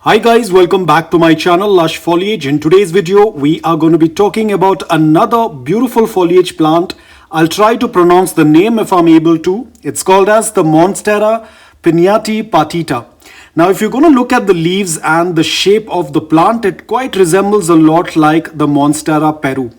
Hi guys, welcome back to my channel Lush Foliage. In today's video, we are going to be talking about another beautiful foliage plant. I'll try to pronounce the name if I'm able to. It's called as the Monstera Pinnatipartita. Now, if you're going to look at the leaves and the shape of the plant, it quite resembles a lot like the Monstera Peru.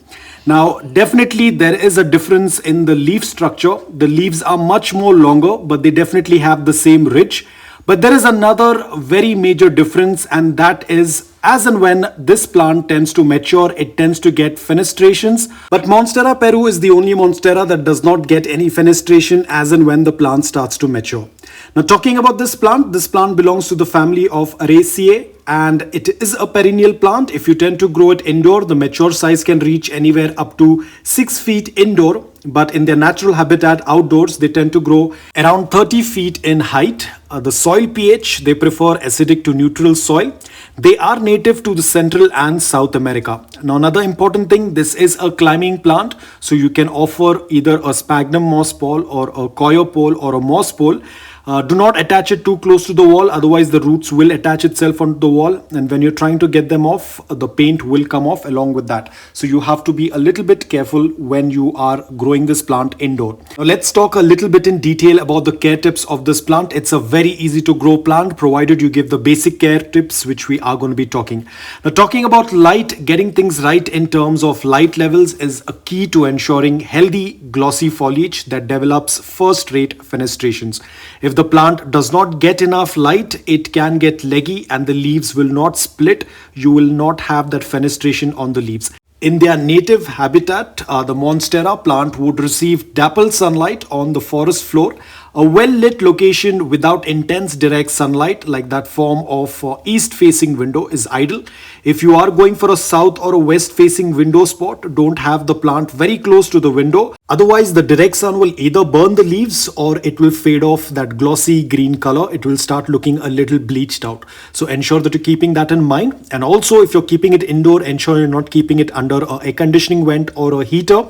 Now, definitely there is a difference in the leaf structure. The leaves are much more longer, but they definitely have the same ridge. But there is another very major difference, and that is as and when this plant tends to mature, it tends to get fenestrations. But Monstera Peru is the only Monstera that does not get any fenestration as and when the plant starts to mature. Now, talking about this plant belongs to the family of Araceae, and it is a perennial plant. If you tend to grow it indoor, the mature size can reach anywhere up to 6 feet indoor. But in their natural habitat outdoors, they tend to grow around 30 feet in height. The soil pH, they prefer acidic to neutral soil. They are native to the Central and South America. Now, another important thing, this is a climbing plant. So you can offer either a sphagnum moss pole or a coir pole or a moss pole. Do not attach it too close to the wall, otherwise the roots will attach itself onto the wall, and when you're trying to get them off, the paint will come off along with that. So you have to be a little bit careful when you are growing this plant indoor. Now let's talk a little bit in detail about the care tips of this plant. It's a very easy to grow plant provided you give the basic care tips which we are going to be talking. Now, talking about light, getting things right in terms of light levels is a key to ensuring healthy glossy foliage that develops first-rate fenestrations. If the plant does not get enough light, it can get leggy and the leaves will not split. You will not have that fenestration on the leaves. In their native habitat, the Monstera plant would receive dappled sunlight on the forest floor. A well-lit location without intense direct sunlight like that form of east-facing window is ideal. If you are going for a south or a west-facing window spot, don't have the plant very close to the window. Otherwise, the direct sun will either burn the leaves or it will fade off that glossy green color. It will start looking a little bleached out. So ensure that you're keeping that in mind. And also, if you're keeping it indoor, ensure you're not keeping it under a air conditioning vent or a heater.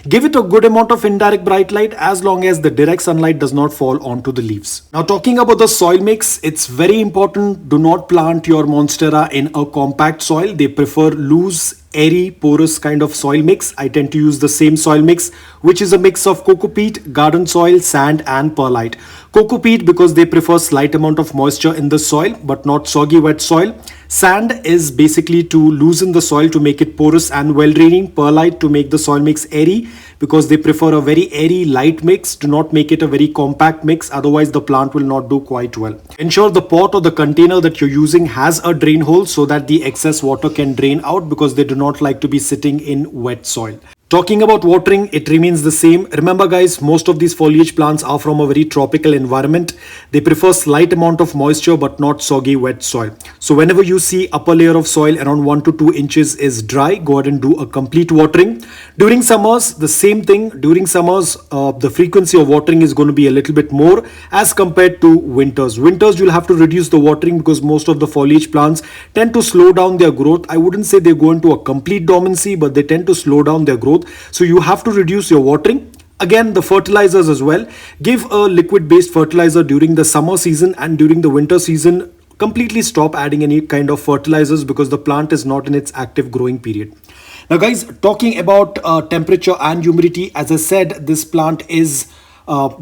Give it a good amount of indirect bright light as long as the direct sunlight does not fall onto the leaves. Now, talking about the soil mix, it's very important. Do not plant your Monstera in a compact soil. They prefer loose, airy, porous kind of soil mix. I tend to use the same soil mix, which is a mix of coco peat, garden soil, sand and perlite. Coco peat because they prefer slight amount of moisture in the soil but not soggy wet soil. Sand is basically to loosen the soil to make it porous and well draining. Perlite to make the soil mix airy because they prefer a very airy light mix. Do not make it a very compact mix, otherwise the plant will not do quite well. Ensure the pot or the container that you're using has a drain hole so that the excess water can drain out because they do not like to be sitting in wet soil. Talking about watering, it remains the same. Remember guys, most of these foliage plants are from a very tropical environment. They prefer slight amount of moisture but not soggy wet soil. So whenever you see upper layer of soil around 1 to 2 inches is dry, go ahead and do a complete watering. During summers, the same thing. During summers, the frequency of watering is going to be a little bit more as compared to winters. Winters, you'll have to reduce the watering because most of the foliage plants tend to slow down their growth. I wouldn't say they go into a complete dormancy, but they tend to slow down their growth. So you have to reduce your watering. Again, the fertilizers as well. Give a liquid based fertilizer during the summer season, and during the winter season, completely stop adding any kind of fertilizers because the plant is not in its active growing period. Now guys, talking about temperature and humidity, as I said, this plant is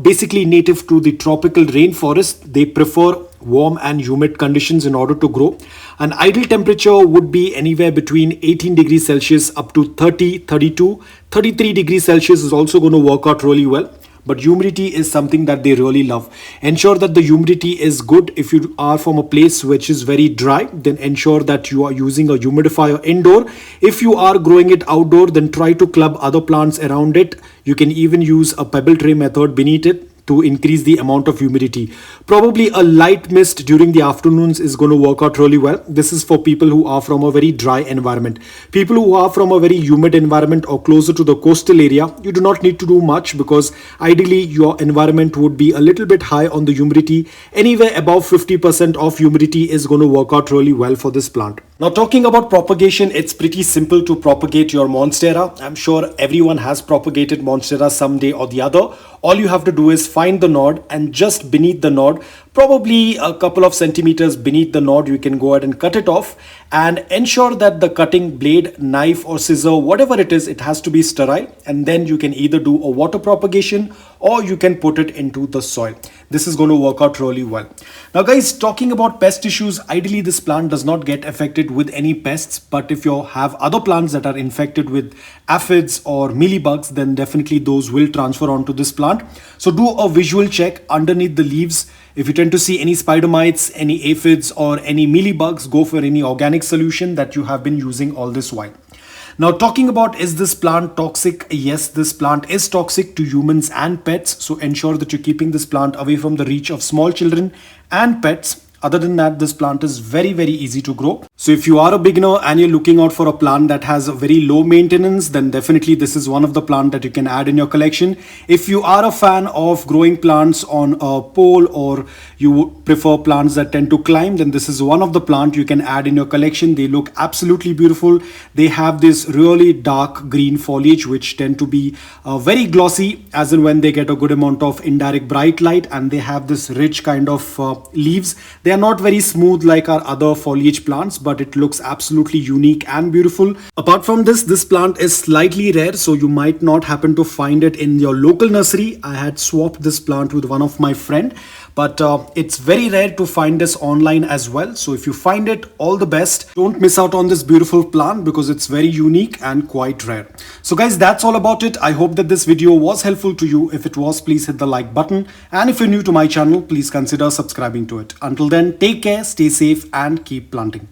basically native to the tropical rainforest. They prefer warm and humid conditions in order to grow. An ideal temperature would be anywhere between 18 degrees Celsius up to 30, 32, 33 degrees Celsius is also going to work out really well. But humidity is something that they really love. Ensure that the humidity is good. If you are from a place which is very dry, then ensure that you are using a humidifier indoor. If you are growing it outdoor, then try to club other plants around it. You can even use a pebble tray method beneath it to increase the amount of humidity. Probably a light mist during the afternoons is going to work out really well. This is for people who are from a very dry environment. People who are from a very humid environment or closer to the coastal area, you do not need to do much because ideally your environment would be a little bit high on the humidity. Anywhere above 50% of humidity is going to work out really well for this plant. Now, talking about propagation, it's pretty simple to propagate your Monstera. I'm sure everyone has propagated Monstera someday or the other. All you have to do is find the node and just beneath the node, probably a couple of centimeters beneath the node. You can go ahead and cut it off and ensure that the cutting blade, knife or scissor, whatever it is, it has to be sterile, and then you can either do a water propagation or you can put it into the soil. This is going to work out really well. Now guys, talking about pest issues, ideally this plant does not get affected with any pests, but if you have other plants that are infected with aphids or mealybugs, then definitely those will transfer onto this plant. So do a visual check underneath the leaves. If you tend to see any spider mites, any aphids or any mealybugs, go for any organic solution that you have been using all this while. Now talking about, is this plant toxic? Yes, this plant is toxic to humans and pets. So ensure that you're keeping this plant away from the reach of small children and pets. Other than that, this plant is very, very easy to grow. So if you are a beginner and you're looking out for a plant that has a very low maintenance, then definitely this is one of the plants that you can add in your collection. If you are a fan of growing plants on a pole, or you prefer plants that tend to climb, then this is one of the plants you can add in your collection. They look absolutely beautiful. They have this really dark green foliage which tend to be very glossy, as in when they get a good amount of indirect bright light, and they have this rich kind of leaves. They are not very smooth like our other foliage plants, but it looks absolutely unique and beautiful. Apart from this, this plant is slightly rare, so you might not happen to find it in your local nursery. I had swapped this plant with one of my friend, but it's very rare to find this online as well. So if you find it, all the best. Don't miss out on this beautiful plant because it's very unique and quite rare. So guys, that's all about it. I hope that this video was helpful to you. If it was, please hit the like button. And if you're new to my channel, please consider subscribing to it. Until then, take care, stay safe and keep planting.